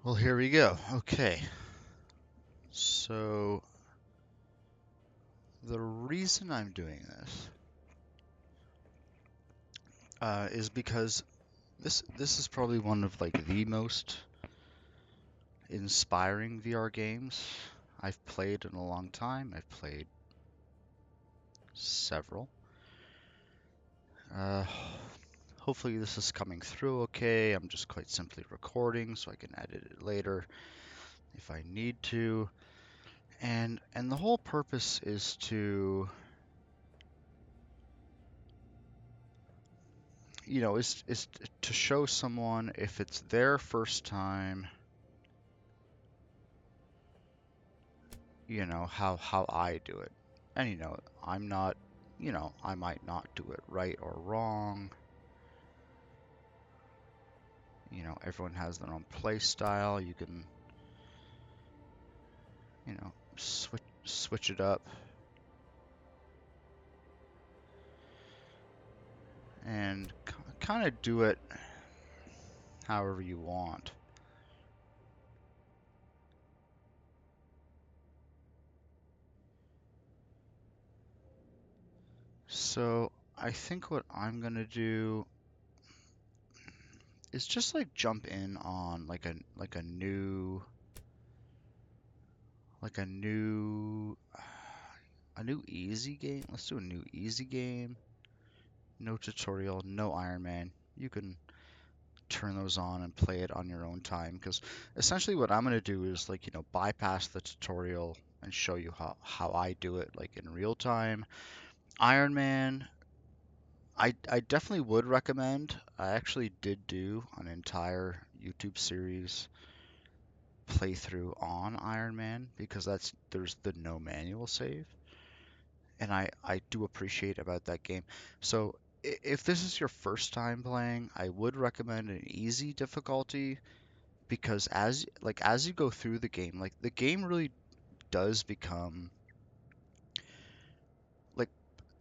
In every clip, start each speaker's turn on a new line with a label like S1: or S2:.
S1: Well, here we go. Okay. So, the reason I'm doing this is because this is probably one of like the most inspiring VR games I've played in a long time. I've played several. Uh, Hopefully this is coming through okay. I'm just quite simply recording so I can edit it later if I need to. And the whole purpose is to, is to show someone if it's their first time, how I do it. And I'm not, I might not do it right or wrong. Everyone has their own play style. You can, switch it up and kind of do it however you want. So I think what I'm gonna do is just like jump in on like a new a new easy game. Let's do a new easy game. No tutorial, no Iron Man. You can turn those on and play it on your own time because essentially what I'm going to do is like, bypass the tutorial and show you how I do it like in real time. Iron Man, I definitely would recommend. I actually did do an entire YouTube series playthrough on Iron Man because there's the no manual save, and I do appreciate about that game. So if this is your first time playing, I would recommend an easy difficulty because as you go through the game, like the game really does become like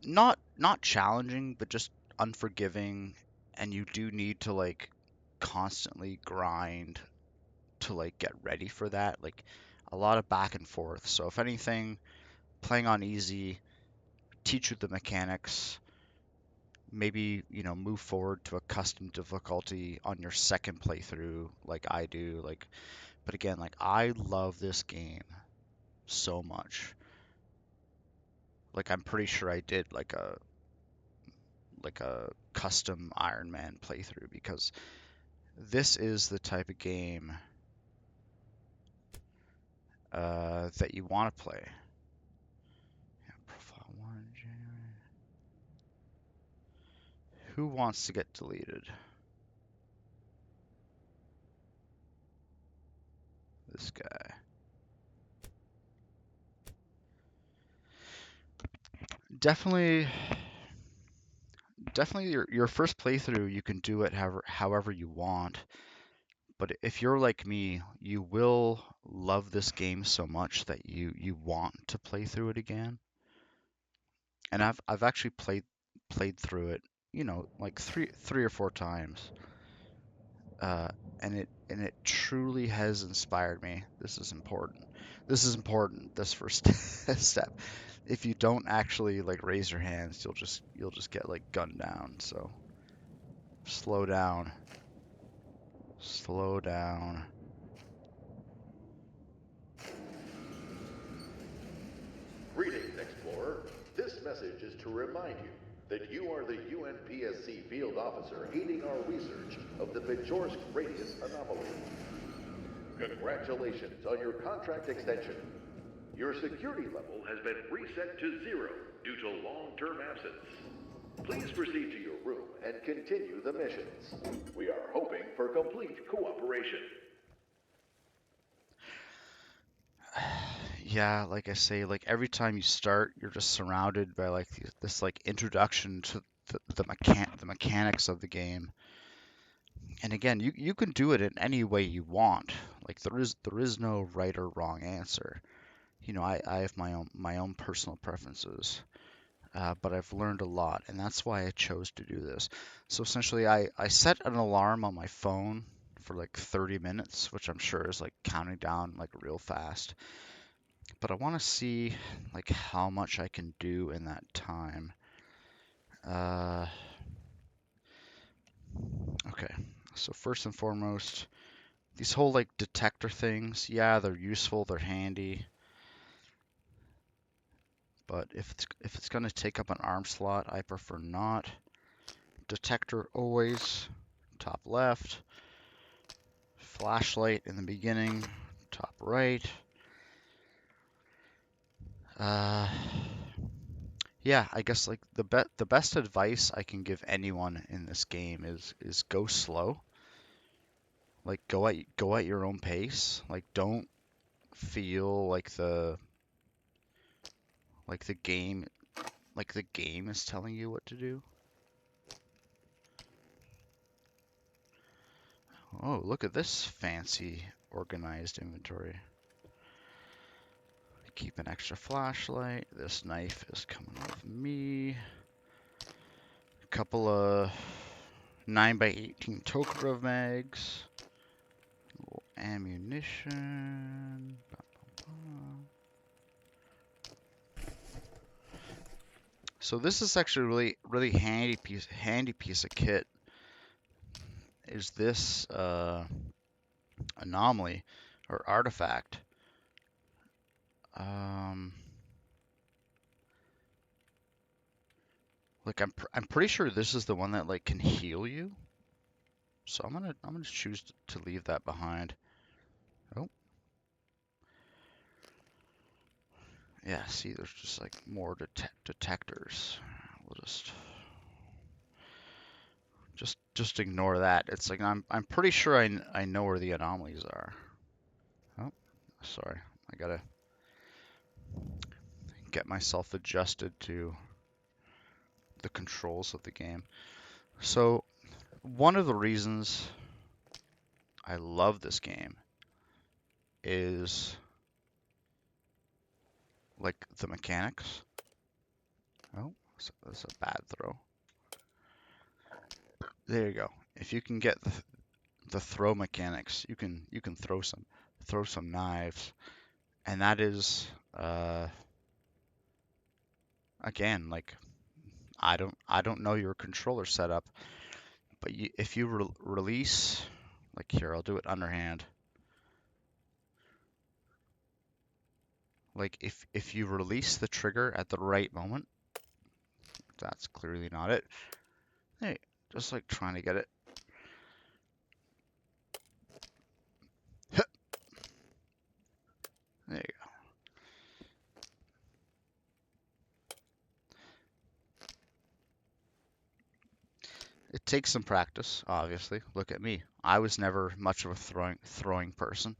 S1: not challenging, but just unforgiving, and you do need to like constantly grind to like get ready for that. Like a lot of back and forth. So if anything, playing on easy, teach you the mechanics, maybe, move forward to a custom difficulty on your second playthrough like I do. But again, like I love this game so much. Like I'm pretty sure I did like a custom Iron Man playthrough because this is the type of game that you want to play. Yeah, profile one, January. Who wants to get deleted? This guy. Definitely, definitely your first playthrough, you can do it however you want. But if you're like me, you will love this game so much that you want to play through it again. And I've actually played through it, like three or four times. Uh, and it truly has inspired me. This is important. This is important. This first step. If you don't actually like raise your hands, you'll just get like gunned down. So slow down. Slow down.
S2: Greetings, Explorer. This message is to remind you that you are the UNPSC field officer aiding our research of the Pechorsk radius anomaly. Congratulations on your contract extension. Your security level has been reset to 0 due to long-term absence. Please proceed to your room and continue the missions. We are hoping for complete cooperation.
S1: Yeah, like I say, like every time you start, you're just surrounded by like this like introduction to the mechanics of the game. And again, you can do it in any way you want. Like there is no right or wrong answer. I have my own personal preferences, but I've learned a lot, and that's why I chose to do this. So essentially, I set an alarm on my phone for like 30 minutes, which I'm sure is like counting down like real fast. But I want to see like how much I can do in that time. Uh, okay, so first and foremost, these whole like detector things, yeah, they're useful, they're handy, but if it's gonna take up an arm slot, I prefer not. Detector always top left, flashlight in the beginning, top right. Uh, yeah, I guess like the best advice I can give anyone in this game is go slow. Like go at your own pace. Like don't feel like the game like the game is telling you what to do. Oh, look at this fancy organized inventory. Keep an extra flashlight. This knife is coming with me. A couple of 9x18 Tokarev mags. Little ammunition. So this is actually really handy piece of kit. Is this anomaly or artifact? Um, like I'm pretty sure this is the one that like can heal you. So I'm gonna choose to leave that behind. Oh, yeah. See, there's just like more detectors. We'll just ignore that. It's like I'm pretty sure I know where the anomalies are. Oh, sorry. I gotta get myself adjusted to the controls of the game. So one of the reasons I love this game is like the mechanics. Oh, that's a bad throw. There you go. If you can get the throw mechanics, you can throw some knives, and that is again like I don't know your controller setup, but if you release like here, I'll do it underhand. Like if you release the trigger at the right moment, that's clearly not it. Hey, just like trying to get it. There you go. It takes some practice, obviously. Look at me. I was never much of a throwing person.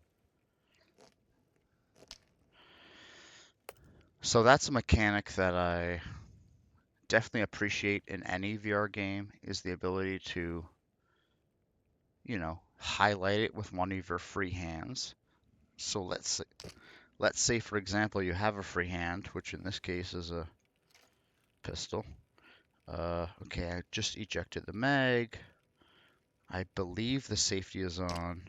S1: So that's a mechanic that I definitely appreciate in any VR game is the ability to, highlight it with one of your free hands. So let's say for example you have a free hand, which in this case is a pistol. Okay, I just ejected the mag. I believe the safety is on.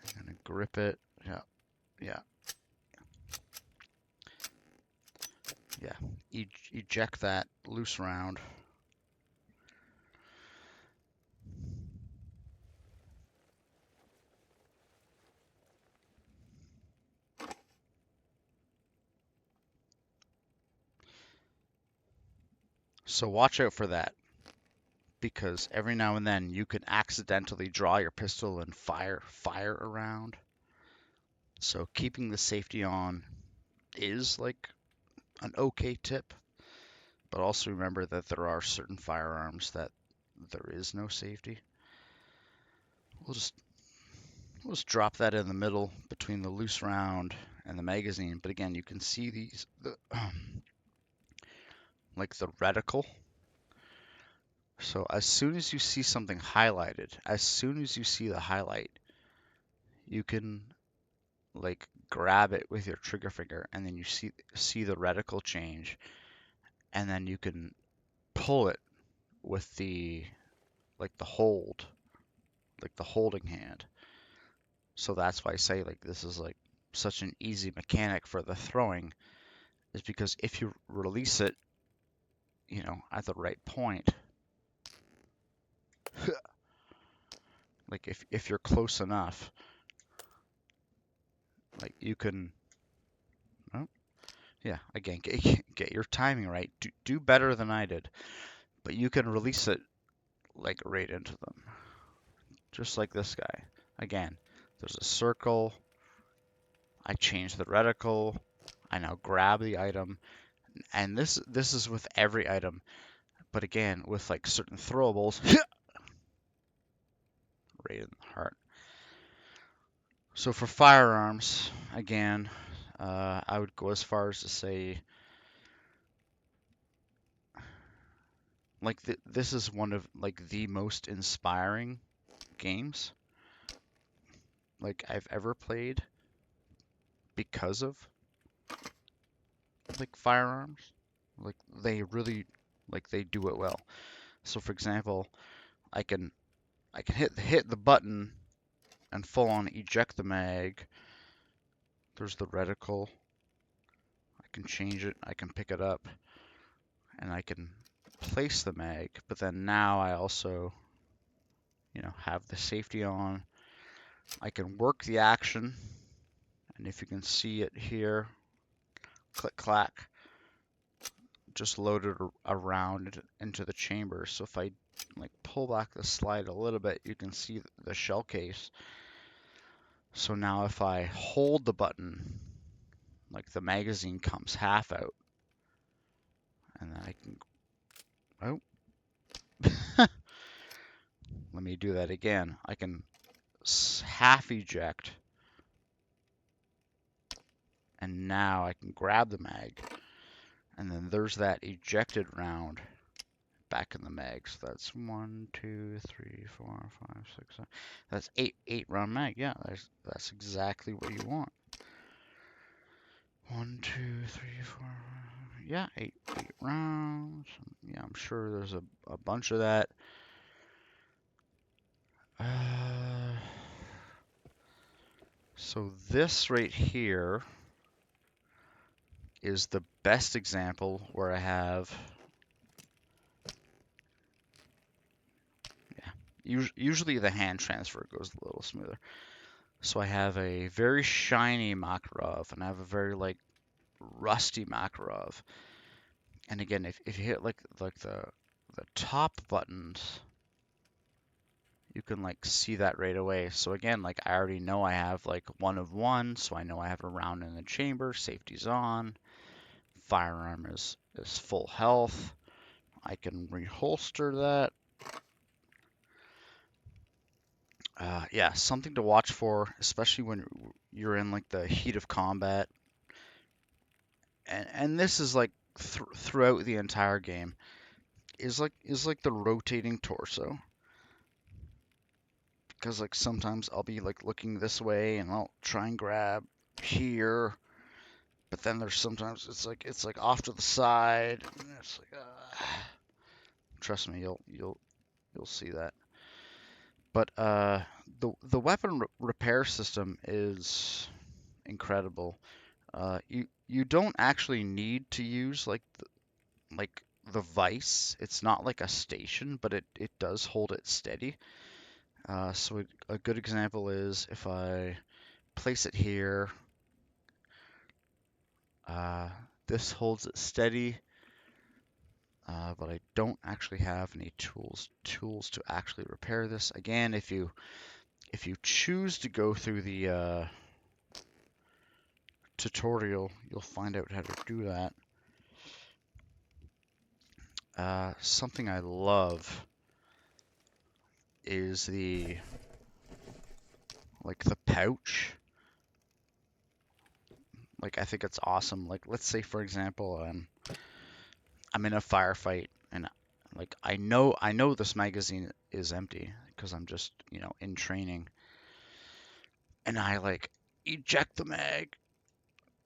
S1: I'm gonna grip it. Yeah, yeah, yeah. Eject that loose round. So watch out for that, because every now and then you can accidentally draw your pistol and fire around. So keeping the safety on is like an okay tip, but also remember that there are certain firearms that there is no safety. We'll just we'll just drop that in the middle between the loose round and the magazine. But again, you can see like the reticle. So as soon as you see something highlighted, as soon as you see the highlight, you can like grab it with your trigger finger, and then you see the reticle change, and then you can pull it with the like the hold, like the holding hand. So that's why I say like this is like such an easy mechanic for the throwing, is because if you release it, at the right point, like if you're close enough, like you can, oh, yeah, again, get your timing right. Do better than I did, but you can release it like right into them, just like this guy. Again, there's a circle. I change the reticle. I now grab the item, and this is with every item. But again, with like certain throwables, right in the heart. So for firearms, again, I would go as far as to say, like this is one of like the most inspiring games like I've ever played because of like firearms. Like they really like they do it well. So for example, I can hit the button and full on eject the mag. There's the reticle. I can change it. I can pick it up, and I can place the mag. But then now I also, have the safety on. I can work the action, and if you can see it here, click clack, just load it around into the chamber. So if I like pull back the slide a little bit, you can see the shell case. So now if I hold the button, like the magazine comes half out, and then I can, oh, let me do that again. I can half eject, and now I can grab the mag, and then there's that ejected round back in the mag. So that's 1, 2, 3, 4, 5, 6, 7. That's eight round mag. Yeah, that's exactly what you want. 1, 2, 3, 4. Yeah, eight rounds. Yeah, I'm sure there's a bunch of that. So this right here is the best example where I have, yeah, usually the hand transfer goes a little smoother. So I have a very shiny Makarov, and I have a very like rusty Makarov. And again, if you hit like the top buttons, you can like see that right away. So again, like I already know I have like 1 of 1, so I know I have a round in the chamber, safety's on, firearm is full health. I can reholster that. Yeah, something to watch for, especially when you're in like the heat of combat. And this is like throughout the entire game is like the rotating torso. Because like sometimes I'll be like looking this way and I'll try and grab here, but then there's sometimes it's like off to the side. And it's like, trust me, you'll see that. But the weapon repair system is incredible. You don't actually need to use like the vice. It's not like a station, but it does hold it steady. So a good example is if I place it here, this holds it steady, but I don't actually have any tools to actually repair this. Again, if you choose to go through the tutorial, you'll find out how to do that. Something I love is the pouch. Like I think it's awesome. Like let's say for example, I'm in a firefight and like I know this magazine is empty because I'm just, in training. And I like eject the mag.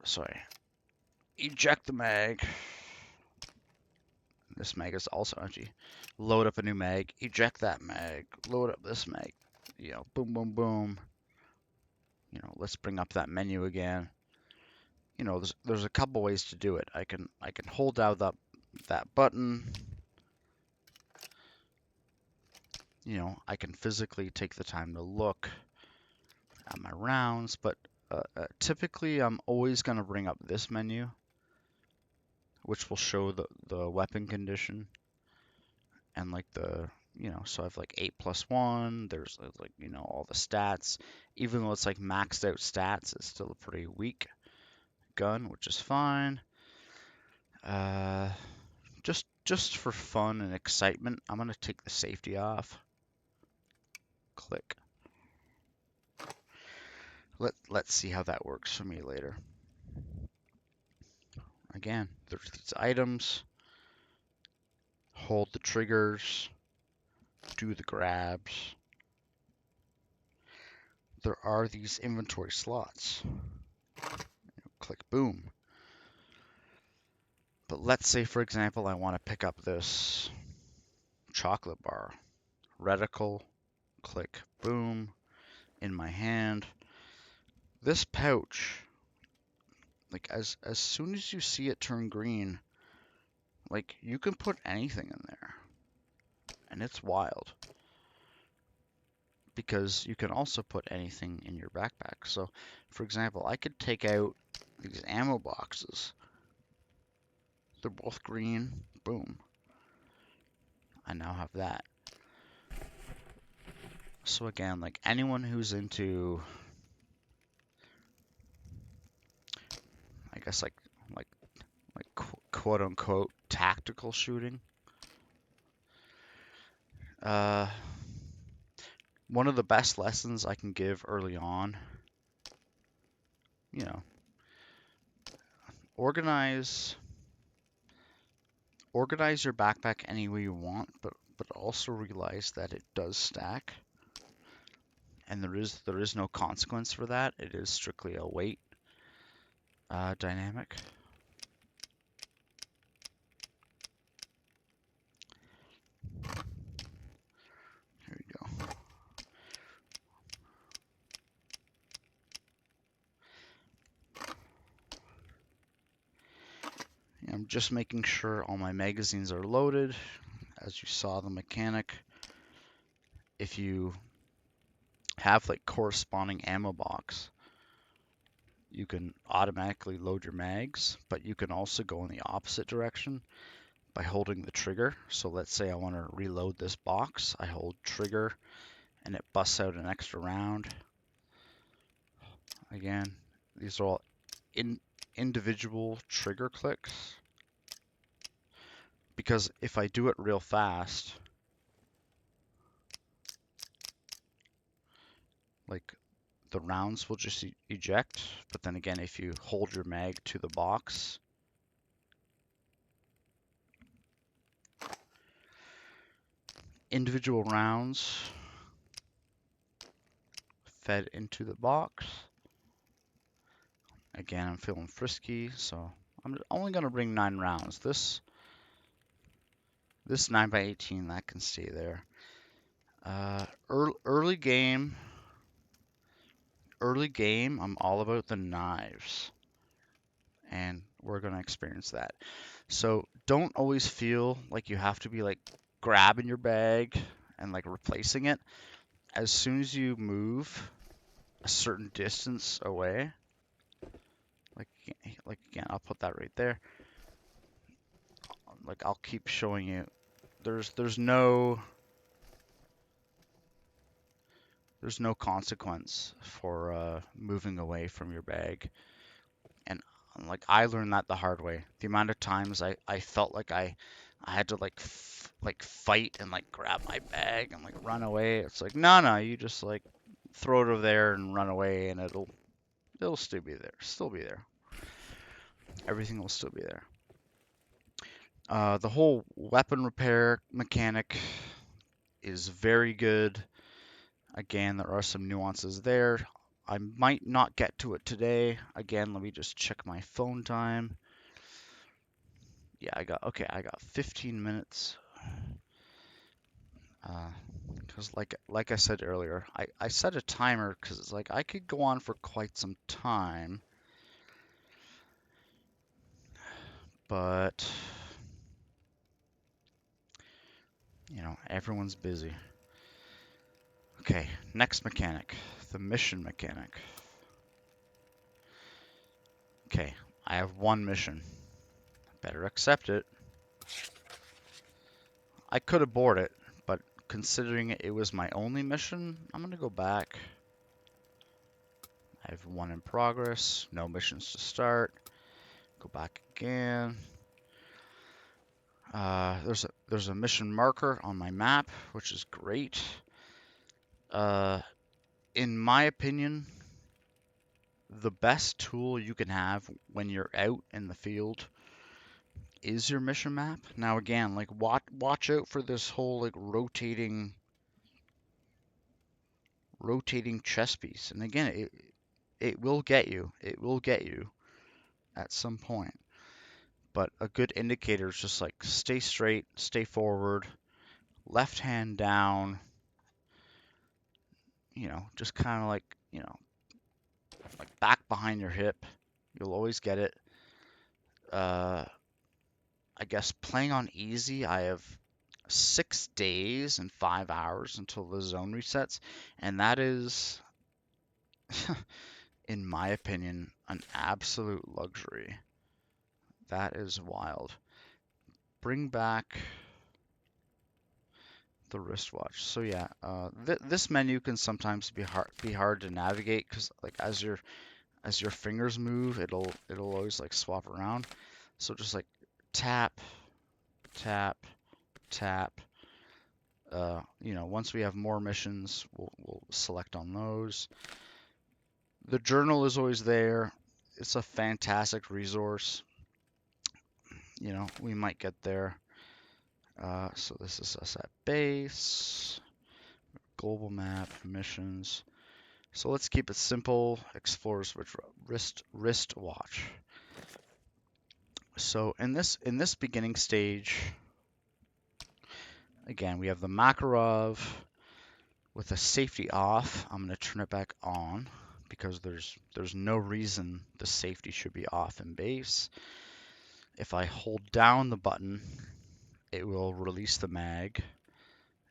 S1: Sorry. Eject the mag. This mag is also empty. Load up a new mag, eject that mag, load up this mag. You know, boom, boom, boom. You know, let's bring up that menu again. You know, there's a couple ways to do it. I can hold down that button. You know, I can physically take the time to look at my rounds, but typically I'm always going to bring up this menu, which will show the weapon condition and like you know, so I have like 8+1, there's like, you know, all the stats. Even though it's like maxed out stats, it's still a pretty weak gun, which is fine. Just for fun and excitement, I'm gonna take the safety off. Click. Let's see how that works for me later. Again, there's these items. Hold the triggers. Do the grabs. There are these inventory slots. Click boom. But let's say, for example, I want to pick up this chocolate bar. Reticle, click boom, in my hand. This pouch, like as soon as you see it turn green, like you can put anything in there. And it's wild. Because you can also put anything in your backpack. So, for example, I could take out these ammo boxes. They're both green. Boom. I now have that. So again, like anyone who's into, I guess like quote unquote tactical shooting. One of the best lessons I can give early on, you know, organize your backpack any way you want, but also realize that it does stack, and there is no consequence for that. It is strictly a weight dynamic. Here we go. I'm just making sure all my magazines are loaded. As you saw, the mechanic, if you have like corresponding ammo box, you can automatically load your mags, but you can also go in the opposite direction by holding the trigger. So let's say I want to reload this box, I hold trigger and it busts out an extra round. Again, these are all individual trigger clicks, because if I do it real fast, like the rounds will just eject, but then again, if you hold your mag to the box, individual rounds fed into the box. Again, I'm feeling frisky, so I'm only going to bring 9 rounds. This 9x18, that can stay there. Early game, I'm all about the knives, and we're going to experience that. So don't always feel like you have to be like grabbing your bag and like replacing it. As soon as you move a certain distance away, like again, I'll put that right there. Like I'll keep showing you. There's no consequence for moving away from your bag. And like I learned that the hard way. The amount of times I felt like I had to like fight and like grab my bag and like run away. It's like no, you just like throw it over there and run away, and it'll still be there. Everything will still be there. The whole weapon repair mechanic is very good. Again, there are some nuances there. I might not get to it today. Again, let me just check my phone time. yeah, I got 15 minutes. Because like I said earlier, I set a timer because it's like I could go on for quite some time, but you know, everyone's busy. Okay, next mechanic, the mission mechanic. Okay, I have one mission. Better accept it. I could abort it, but considering it was my only mission, I'm gonna go back. I have one in progress, no missions to start. Go back again. There's a mission marker on my map, which is great. In my opinion, the best tool you can have when you're out in the field is your mission map. Now again, like watch out for this whole like rotating chess piece. And again, it will get you. It will get you at some point. But a good indicator is just like stay straight, stay forward, left hand down, you know, just kind of like, you know, like back behind your hip. You'll always get it. I guess playing on easy, I have 6 days and 5 hours until the zone resets, and that is, in my opinion, an absolute luxury. That is wild. Bring back the wristwatch. So yeah, this menu can sometimes be hard to navigate because like as your fingers move, it'll always like swap around. So just like tap, tap, tap. You know, once we have more missions, we'll select on those. The journal is always there. It's a fantastic resource. You know, we might get there. So this is us at base, global map, missions. So let's keep it simple. Explorer's wristwatch. So in this beginning stage, again, we have the Makarov with the safety off. I'm going to turn it back on because there's no reason the safety should be off in base. If I hold down the button, it will release the mag,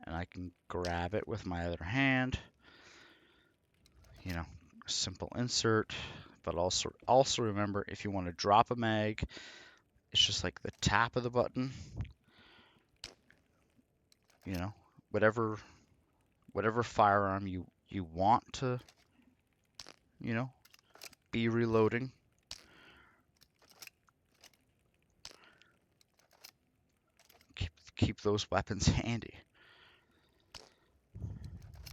S1: and I can grab it with my other hand. You know, simple insert. But also remember, if you want to drop a mag, it's just like the tap of the button. You know, whatever firearm you want to, you know, be reloading. Keep those weapons handy.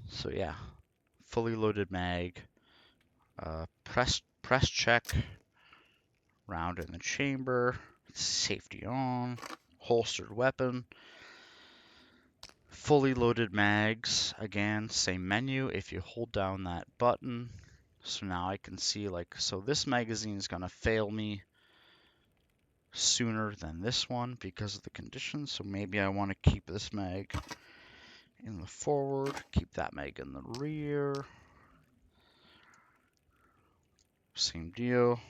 S1: So yeah, fully loaded mag. Press check. Round in the chamber. Safety on. Holstered weapon. Fully loaded mags. Again, same menu. If you hold down that button. So now I can see like, so this magazine is gonna fail me sooner than this one because of the conditions. So maybe I want to keep this mag in the forward, keep that mag in the rear. Same deal.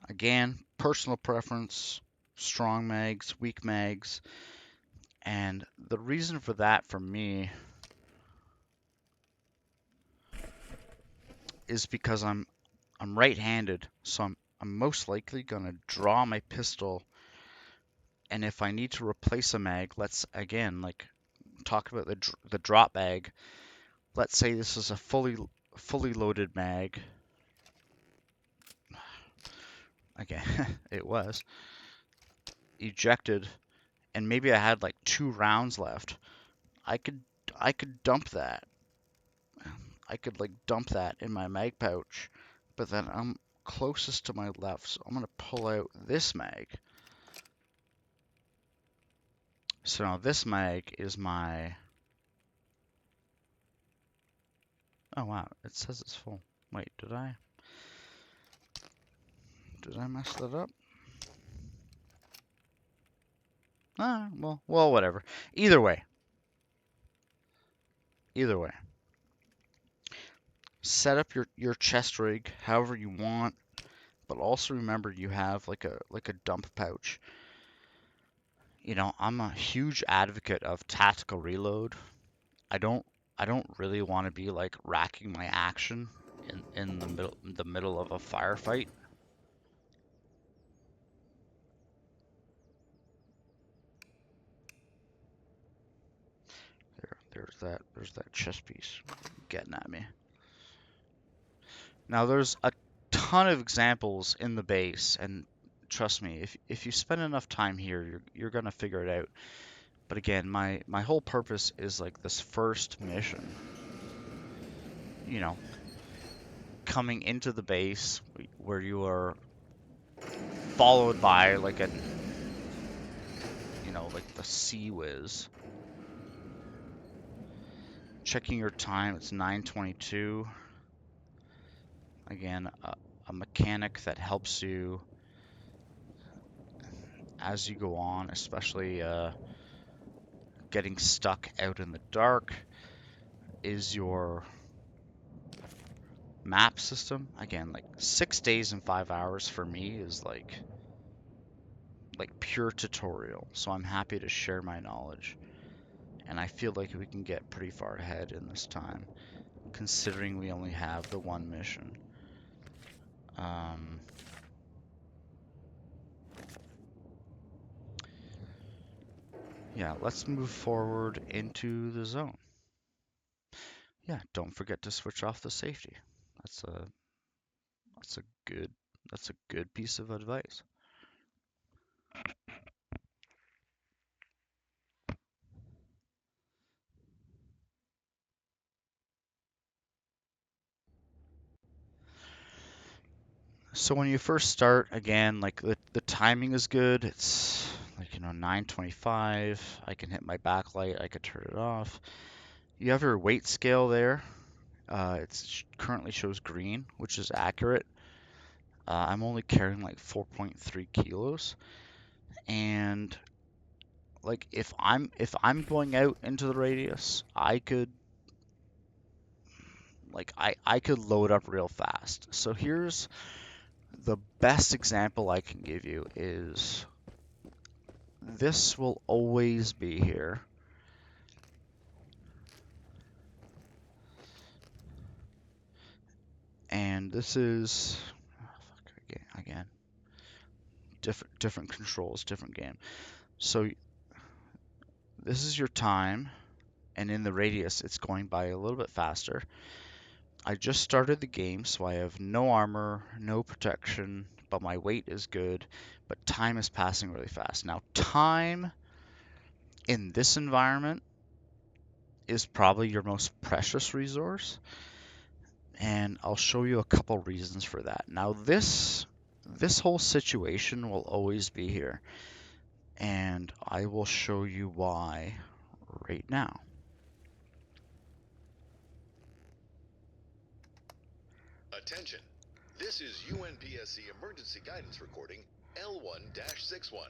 S1: Again, personal preference, strong mags, weak mags. And the reason for that for me is because I'm right-handed, so I'm most likely gonna draw my pistol, and if I need to replace a mag, let's again like talk about the drop bag. Let's say this is a fully loaded mag. Again, it was ejected, and maybe I had like 2 rounds left. I could dump that. I could like dump that in my mag pouch, but then I'm closest to my left, so I'm gonna pull out this mag. So now this mag is my, oh wow, it says it's full. Wait, did I mess that up? Well, whatever. Either way, either way, set up your chest rig however you want, but also remember you have like a dump pouch. You know, I'm a huge advocate of tactical reload. I don't I don't really want to be like racking my action in the middle of a firefight. There's that chest piece getting at me. Now there's a ton of examples in the base, and trust me, if you spend enough time here, you're gonna figure it out. But again, my whole purpose is like this first mission. You know, coming into the base where you are followed by like like the Sea Whiz. Checking your time, it's 9:22. Again, a mechanic that helps you as you go on, especially getting stuck out in the dark, is your map system. Again, like 6 days and 5 hours for me is like pure tutorial. So I'm happy to share my knowledge. And I feel like we can get pretty far ahead in this time, considering we only have the one mission. Yeah, let's move forward into the zone. Yeah, don't forget to switch off the safety. That's a that's a good that's a good piece of advice. So when you first start, again, like the timing is good. It's like 9:25. I can hit my backlight. I could turn it off. You have your weight scale there. It currently shows green, which is accurate. I'm only carrying like 4.3 kilos, and like if I'm going out into the radius, I could load up real fast. So here's the best example I can give you is this will always be here. And this is again different controls, different game. So this is your time, and in the radius it's going by a little bit faster. I just started the game, so I have no armor, no protection, but my weight is good, but time is passing really fast. Now, time in this environment is probably your most precious resource, and I'll show you a couple reasons for that. Now, this whole situation will always be here, and I will show you why right now.
S2: Attention. This is UNPSC emergency guidance recording L1-61.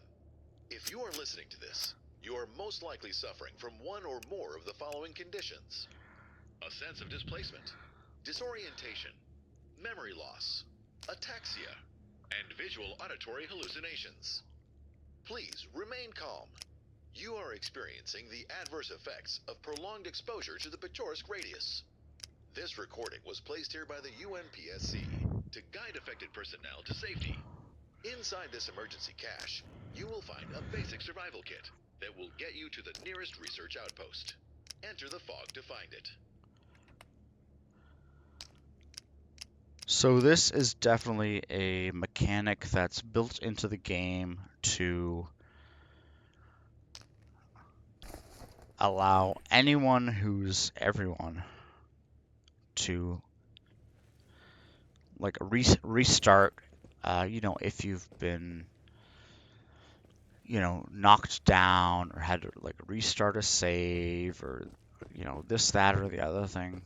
S2: If you are listening to this, you are most likely suffering from one or more of the following conditions: a sense of displacement, disorientation, memory loss, ataxia, and visual auditory hallucinations. Please remain calm. You are experiencing the adverse effects of prolonged exposure to the Pechorsk radius. This recording was placed here by the UNPSC to guide affected personnel to safety. Inside this emergency cache, you will find a basic survival kit that will get you to the nearest research outpost. Enter the fog to find it.
S1: So this is definitely a mechanic that's built into the game to allow anyone who's everyone to like restart. If you've been knocked down or had to like restart a save or this, that, or the other thing.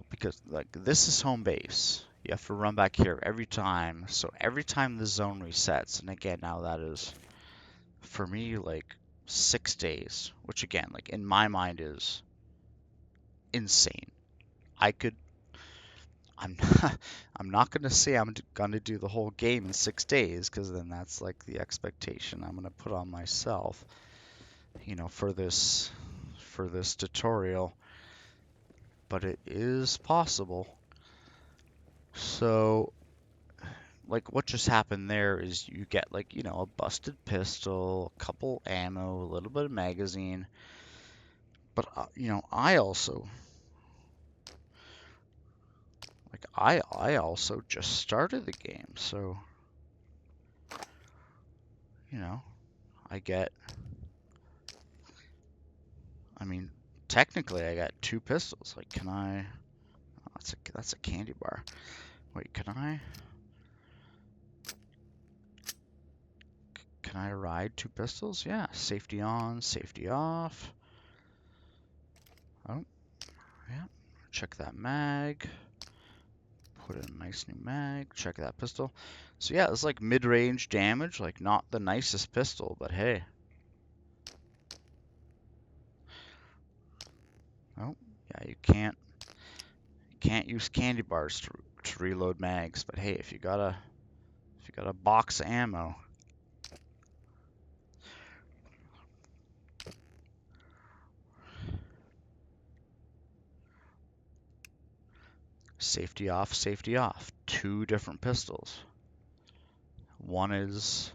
S1: Because like this is home base. You have to run back here every time. So every time the zone resets, and again, now that is for me, like 6 days, which again, like in my mind is insane. I could, I'm I'm not gonna say I'm gonna do the whole game in 6 days, because then that's like the expectation I'm gonna put on myself, for this tutorial. But it is possible. So, like, what just happened there is you get, like, a busted pistol, a couple ammo, a little bit of magazine. But I also, like, I also just started the game, so you know I get, I mean, technically I got two pistols. Like, can I? Oh, that's a candy bar. Wait, can I ride two pistols? Yeah, safety on, safety off. Oh, yeah. Check that mag. Put in a nice new mag. Check that pistol. So yeah, it's like mid-range damage. Like, not the nicest pistol, but hey. Oh, yeah, you can't use candy bars to reload mags. But hey, if you got a box of ammo, safety off, safety off. Two different pistols. One is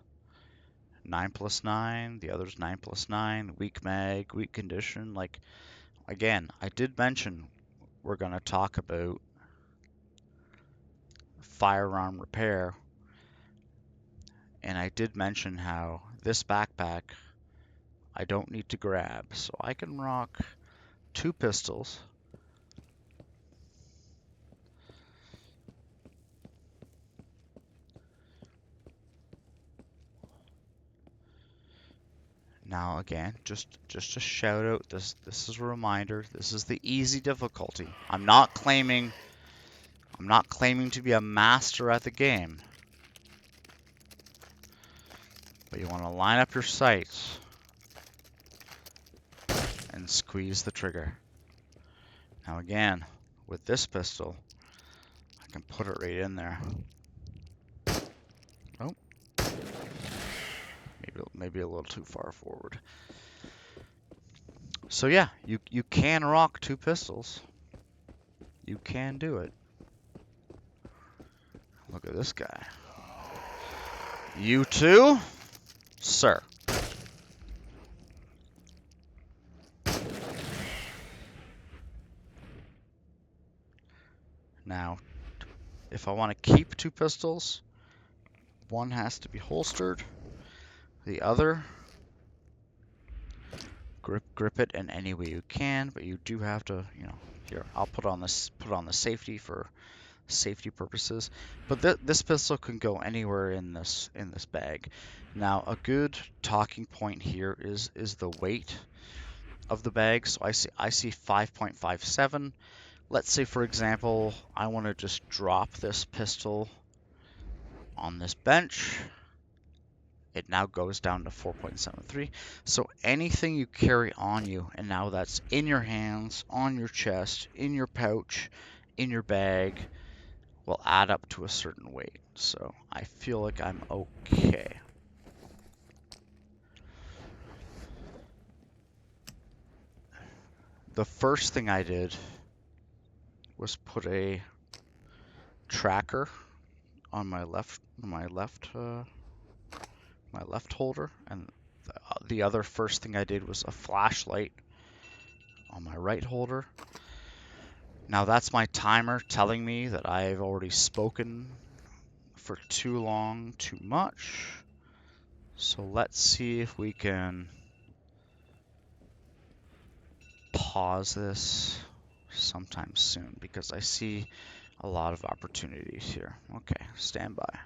S1: 9+9, the other's 9+9, weak mag, weak condition. Like, again, I did mention we're going to talk about firearm repair, and I did mention how this backpack I don't need to grab, so I can rock two pistols. Now again, just a shout out, this is a reminder, this is the easy difficulty. I'm not claiming to be a master at the game. But you want to line up your sights and squeeze the trigger. Now again, with this pistol, I can put it right in there. Oh, maybe a little too far forward. So yeah, you can rock two pistols. You can do it. Look at this guy. You too, sir. Now, if I want to keep two pistols, one has to be holstered. The other, grip it in any way you can, but you do have to, here, I'll put on the safety for safety purposes. But this pistol can go anywhere in this bag. Now, a good talking point here is the weight of the bag. So I see 5.57. Let's say, for example, I want to just drop this pistol on this bench. It now goes down to 4.73. So anything you carry on you, and now that's in your hands, on your chest, in your pouch, in your bag, will add up to a certain weight. So I feel like I'm okay. The first thing I did was put a tracker on my left holder, and the other first thing I did was a flashlight on my right holder. Now that's my timer telling me that I've already spoken for too long, too much. So let's see if we can pause this sometime soon, because I see a lot of opportunities here. Okay, stand by.